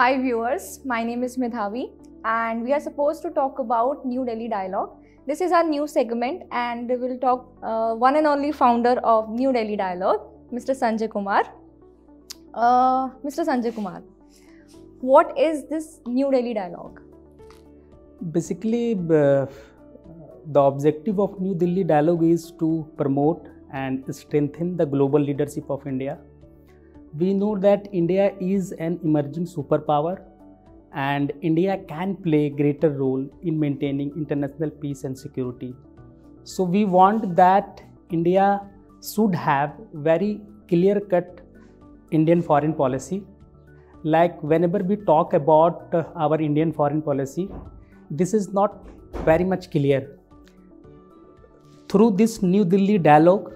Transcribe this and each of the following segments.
Hi viewers, my name is Medhavi and we are supposed to talk about New Delhi Dialogue. This is our new segment and we'll talk one and only founder of New Delhi Dialogue, Mr. Sanjay Kumar. Mr. Sanjay Kumar, what is this New Delhi Dialogue? Basically, the objective of New Delhi Dialogue is to promote and strengthen the global leadership of India. We know that India is an emerging superpower and India can play a greater role in maintaining international peace and security. So we want that India should have very clear-cut Indian foreign policy. Like whenever we talk about our Indian foreign policy, this is not very much clear. Through this New Delhi Dialogue,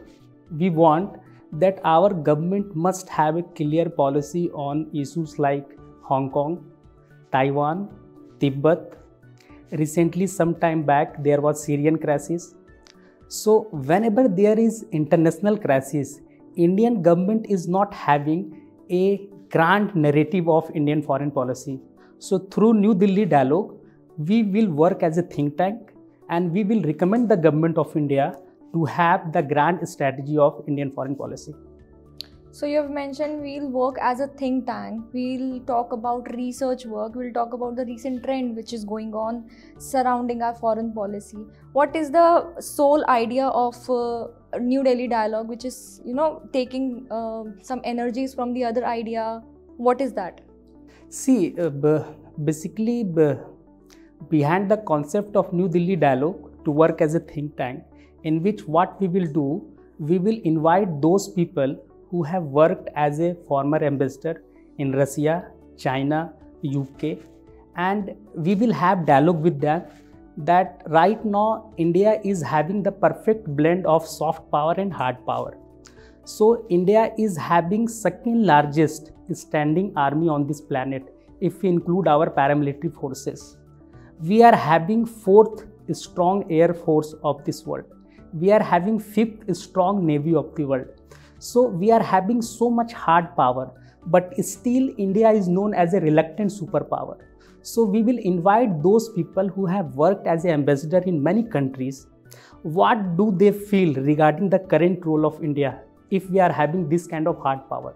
we want that our government must have a clear policy on issues like Hong Kong, Taiwan, Tibet. Recently, some time back, there was Syrian crisis. So whenever there is international crisis, Indian government is not having a grand narrative of Indian foreign policy. So through New Delhi Dialogue, we will work as a think tank and we will recommend the government of India to have the grand strategy of Indian foreign policy. So you have mentioned we'll work as a think tank, we'll talk about research work, we'll talk about the recent trend which is going on surrounding our foreign policy. What is the sole idea of New Delhi Dialogue, which is, taking some energies from the other idea? What is that? See, basically behind the concept of New Delhi Dialogue to work as a think tank, in which what we will do, we will invite those people who have worked as a former ambassador in Russia, China, UK, and we will have dialogue with them that right now India is having the perfect blend of soft power and hard power. So India is having second largest standing army on this planet if we include our paramilitary forces. We are having fourth strong air force of this world. We are having fifth strong navy of the world. So we are having so much hard power, but still India is known as a reluctant superpower. So we will invite those people who have worked as an ambassador in many countries. What do they feel regarding the current role of India if we are having this kind of hard power?